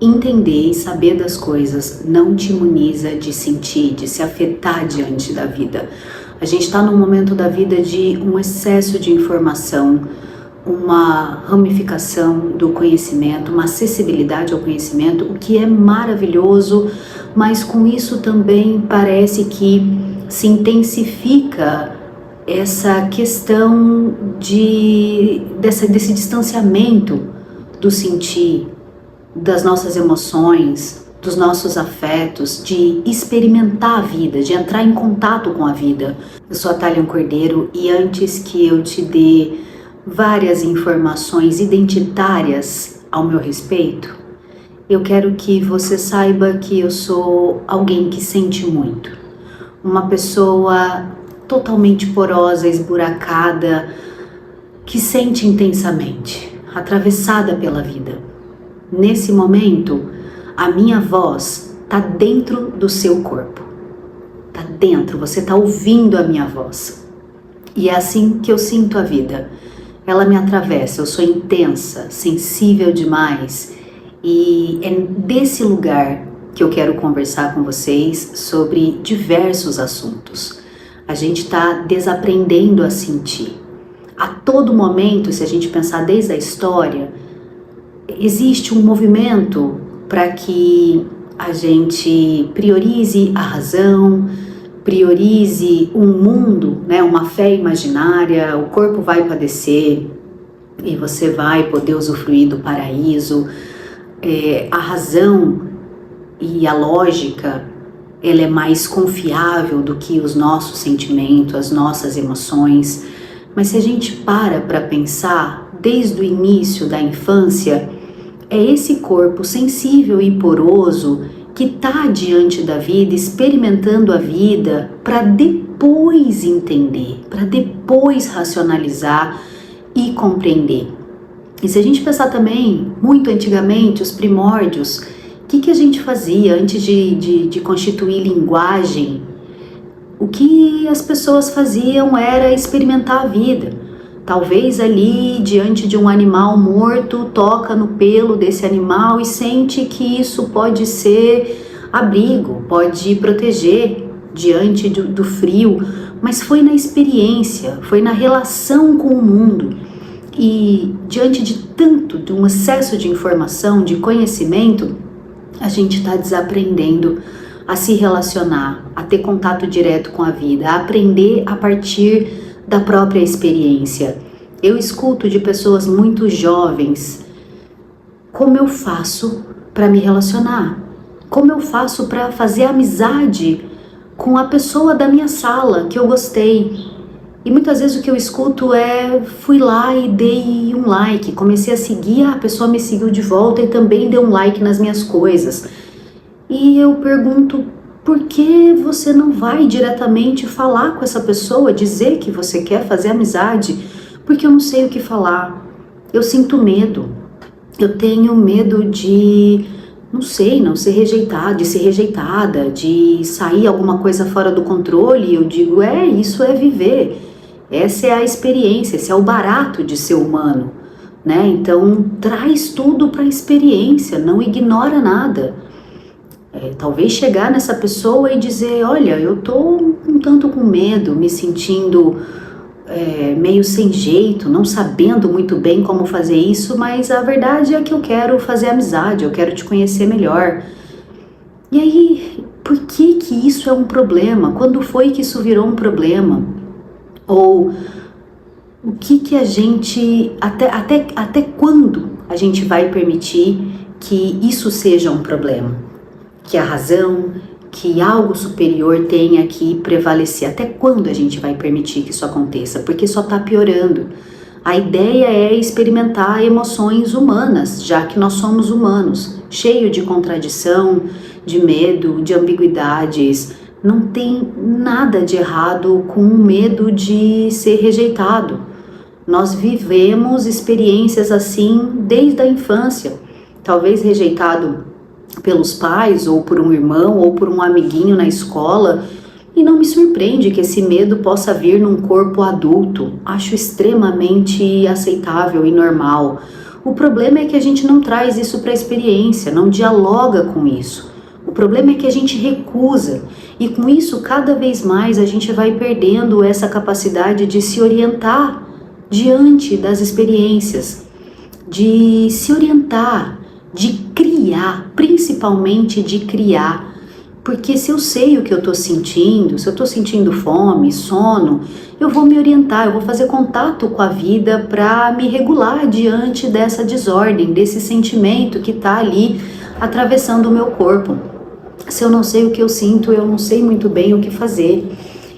Entender e saber das coisas não te imuniza de sentir, de se afetar diante da vida. A gente está num momento da vida de um excesso de informação, uma ramificação do conhecimento, uma acessibilidade ao conhecimento, o que é maravilhoso, mas com isso também parece que se intensifica essa questão desse distanciamento do sentir, das nossas emoções, dos nossos afetos, de experimentar a vida, de entrar em contato com a vida. Eu sou a Talion Cordeiro e antes que eu te dê várias informações identitárias ao meu respeito, eu quero que você saiba que eu sou alguém que sente muito. Uma pessoa totalmente porosa, esburacada, que sente intensamente, atravessada pela vida. Nesse momento, a minha voz está dentro do seu corpo. Está dentro, você está ouvindo a minha voz. E é assim que eu sinto a vida. Ela me atravessa, eu sou intensa, sensível demais. E é desse lugar que eu quero conversar com vocês sobre diversos assuntos. A gente está desaprendendo a sentir. A todo momento, se a gente pensar desde a história, existe um movimento para que a gente priorize a razão, priorize um mundo, né, uma fé imaginária, o corpo vai padecer e você vai poder usufruir do paraíso. A razão e a lógica, ela é mais confiável do que os nossos sentimentos, as nossas emoções. Mas se a gente para pensar, desde o início da infância, é esse corpo sensível e poroso que está diante da vida, experimentando a vida, para depois entender, para depois racionalizar e compreender. E se a gente pensar também, muito antigamente, os primórdios, o que a gente fazia antes de constituir linguagem? O que as pessoas faziam era experimentar a vida. Talvez ali, diante de um animal morto, toca no pelo desse animal e sente que isso pode ser abrigo, pode proteger diante do frio, mas foi na experiência, foi na relação com o mundo. E diante de um excesso de informação, de conhecimento, a gente está desaprendendo a se relacionar, a ter contato direto com a vida, a aprender a partir da própria experiência. Eu escuto de pessoas muito jovens: como eu faço para me relacionar? Como eu faço para fazer amizade com a pessoa da minha sala que eu gostei? E muitas vezes o que eu escuto é: fui lá e dei um like, comecei a seguir, a pessoa me seguiu de volta e também deu um like nas minhas coisas. E eu pergunto: por que você não vai diretamente falar com essa pessoa, dizer que você quer fazer amizade? Porque eu não sei o que falar, eu sinto medo, eu tenho medo de, não ser rejeitado, de ser rejeitada, de sair alguma coisa fora do controle. Eu digo: isso é viver, essa é a experiência, esse é o barato de ser humano, né? Então traz tudo para a experiência, não ignora nada. Talvez chegar nessa pessoa e dizer: olha, eu tô um tanto com medo, me sentindo meio sem jeito, não sabendo muito bem como fazer isso, mas a verdade é que eu quero fazer amizade, eu quero te conhecer melhor. E aí, por que isso é um problema? Quando foi que isso virou um problema? Ou o que a gente, até quando a gente vai permitir que isso seja um problema? Que a razão, que algo superior tenha que prevalecer. Até quando a gente vai permitir que isso aconteça? Porque só está piorando. A ideia é experimentar emoções humanas, já que nós somos humanos, cheio de contradição, de medo, de ambiguidades. Não tem nada de errado com o medo de ser rejeitado. Nós vivemos experiências assim desde a infância. Talvez rejeitado pelos pais, ou por um irmão, ou por um amiguinho na escola, e não me surpreende que esse medo possa vir num corpo adulto. Acho extremamente aceitável e normal. O problema é que a gente não traz isso para a experiência, não dialoga com isso. O problema é que a gente recusa, e com isso cada vez mais a gente vai perdendo essa capacidade de se orientar diante das experiências, de se orientar, de criar, principalmente de criar. Porque se eu sei o que eu estou sentindo, se eu estou sentindo fome, sono, eu vou me orientar, eu vou fazer contato com a vida para me regular diante dessa desordem, desse sentimento que está ali atravessando o meu corpo. Se eu não sei o que eu sinto, eu não sei muito bem o que fazer.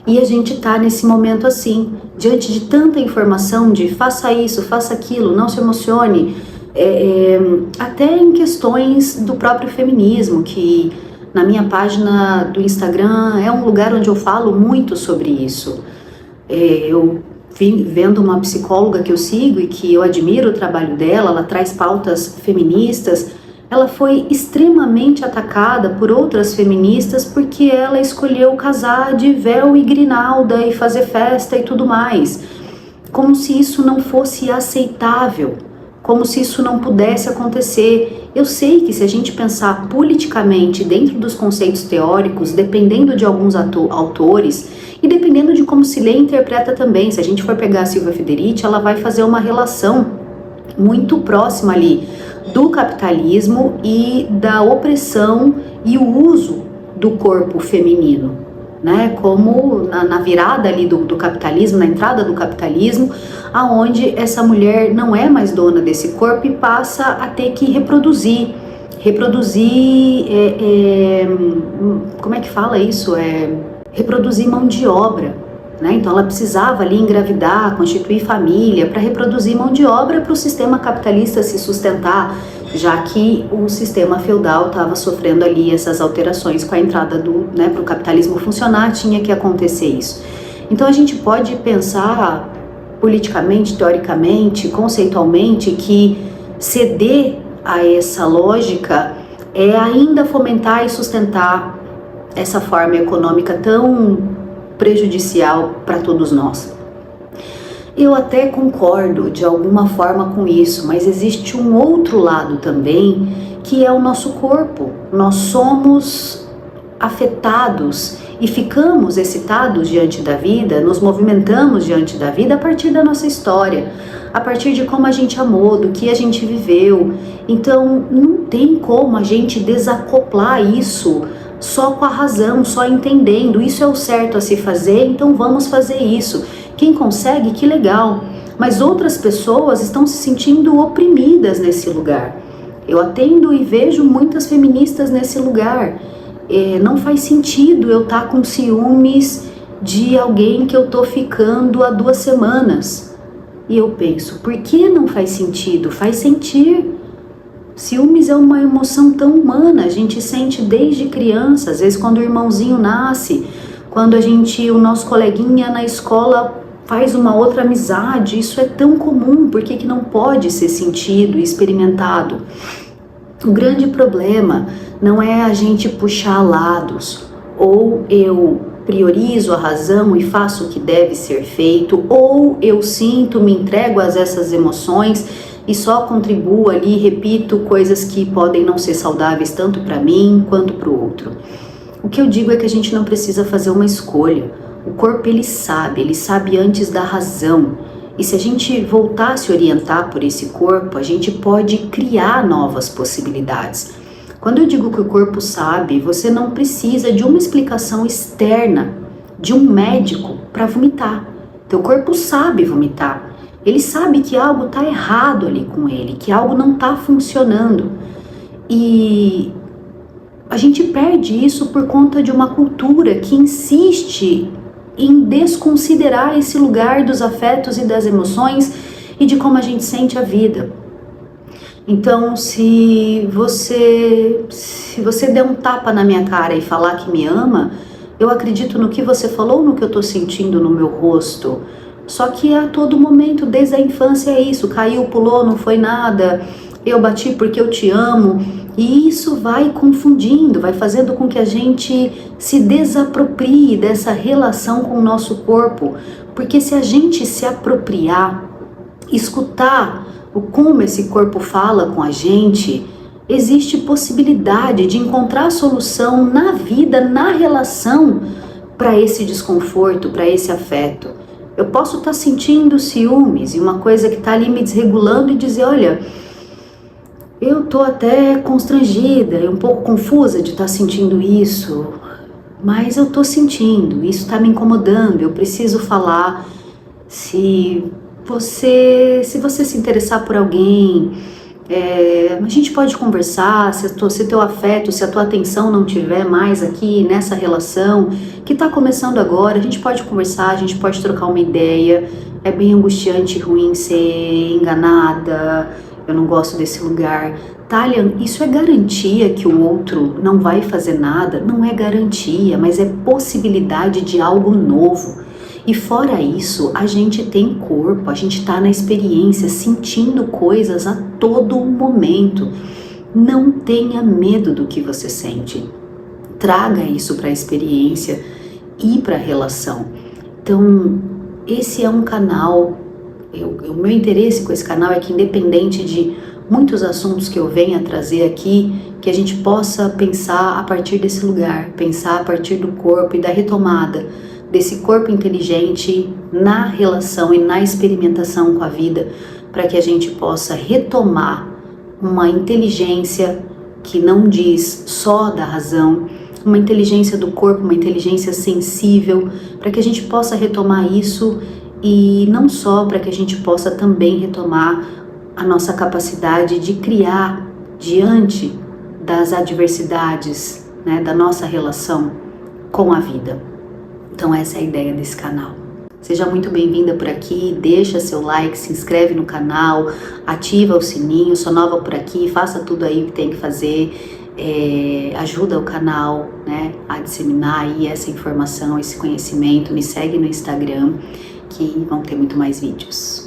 E a gente está nesse momento assim, diante de tanta informação de faça isso, faça aquilo, não se emocione, até em questões do próprio feminismo, que na minha página do Instagram é um lugar onde eu falo muito sobre isso. Eu vendo uma psicóloga que eu sigo e que eu admiro o trabalho dela, ela traz pautas feministas. Ela foi extremamente atacada por outras feministas porque ela escolheu casar de véu e grinalda e fazer festa e tudo mais, como se isso não fosse aceitável, como se isso não pudesse acontecer. Eu sei que se a gente pensar politicamente dentro dos conceitos teóricos, dependendo de alguns autores e dependendo de como se lê e interpreta também, se a gente for pegar a Silvia Federici, ela vai fazer uma relação muito próxima ali do capitalismo e da opressão e o uso do corpo feminino, né? Como na virada ali do capitalismo, na entrada do capitalismo, aonde essa mulher não é mais dona desse corpo e passa a ter que reproduzir, como é que fala isso? Reproduzir mão de obra. Né? Então ela precisava ali engravidar, constituir família para reproduzir mão de obra para o sistema capitalista se sustentar, já que o sistema feudal estava sofrendo ali essas alterações com a entrada para o capitalismo funcionar, tinha que acontecer isso. Então a gente pode pensar politicamente, teoricamente, conceitualmente, que ceder a essa lógica é ainda fomentar e sustentar essa forma econômica tão prejudicial para todos nós. Eu até concordo de alguma forma com isso, mas existe um outro lado também, que é o nosso corpo. Nós somos afetados e ficamos excitados diante da vida, nos movimentamos diante da vida a partir da nossa história, a partir de como a gente amou, do que a gente viveu. Então não tem como a gente desacoplar isso só com a razão, só entendendo, isso é o certo a se fazer, então vamos fazer isso. Quem consegue, que legal, mas outras pessoas estão se sentindo oprimidas nesse lugar. Eu atendo e vejo muitas feministas nesse lugar. Não faz sentido eu estar com ciúmes de alguém que eu tô ficando há 2 semanas. E eu penso, por que não faz sentido? Faz sentir. Ciúmes é uma emoção tão humana, a gente sente desde criança, às vezes quando o irmãozinho nasce, quando o nosso coleguinha na escola faz uma outra amizade, isso é tão comum, por que não pode ser sentido e experimentado? O grande problema não é a gente puxar lados, ou eu priorizo a razão e faço o que deve ser feito, ou eu sinto, me entrego a essas emoções e só contribuo ali, repito coisas que podem não ser saudáveis tanto para mim quanto para o outro. O que eu digo é que a gente não precisa fazer uma escolha. O corpo ele sabe antes da razão. E se a gente voltar a se orientar por esse corpo, a gente pode criar novas possibilidades. Quando eu digo que o corpo sabe, você não precisa de uma explicação externa, de um médico para vomitar. Teu corpo sabe vomitar. Ele sabe que algo está errado ali com ele, que algo não está funcionando. E a gente perde isso por conta de uma cultura que insiste em desconsiderar esse lugar dos afetos e das emoções e de como a gente sente a vida. Então, se você der um tapa na minha cara e falar que me ama, eu acredito no que você falou, no que eu estou sentindo no meu rosto. Só que a todo momento, desde a infância é isso, caiu, pulou, não foi nada, eu bati porque eu te amo, e isso vai confundindo, vai fazendo com que a gente se desaproprie dessa relação com o nosso corpo, porque se a gente se apropriar, escutar como esse corpo fala com a gente, existe possibilidade de encontrar solução na vida, na relação, para esse desconforto, para esse afeto. Eu posso estar sentindo ciúmes e uma coisa que está ali me desregulando e dizer, olha, eu tô até constrangida e um pouco confusa de estar sentindo isso, mas eu tô sentindo, isso está me incomodando, eu preciso falar. Se você se interessar por alguém, a gente pode conversar, se teu afeto, se a tua atenção não estiver mais aqui nessa relação que está começando agora, a gente pode conversar, a gente pode trocar uma ideia. É bem angustiante e ruim ser enganada, eu não gosto desse lugar. Talian, isso é garantia que o outro não vai fazer nada? Não é garantia, mas é possibilidade de algo novo. E fora isso, a gente tem corpo, a gente está na experiência, sentindo coisas a todo momento. Não tenha medo do que você sente. Traga isso para a experiência e para a relação. Então, esse é um canal, o meu interesse com esse canal é que, independente de muitos assuntos que eu venha trazer aqui, que a gente possa pensar a partir desse lugar, pensar a partir do corpo e da retomada desse corpo inteligente na relação e na experimentação com a vida, para que a gente possa retomar uma inteligência que não diz só da razão, uma inteligência do corpo, uma inteligência sensível, para que a gente possa retomar isso e não só para que a gente possa também retomar a nossa capacidade de criar diante das adversidades, né, da nossa relação com a vida. Então essa é a ideia desse canal. Seja muito bem-vinda por aqui, deixa seu like, se inscreve no canal, ativa o sininho, sou nova por aqui, faça tudo aí o que tem que fazer, ajuda o canal, né, a disseminar aí essa informação, esse conhecimento, me segue no Instagram que vão ter muito mais vídeos.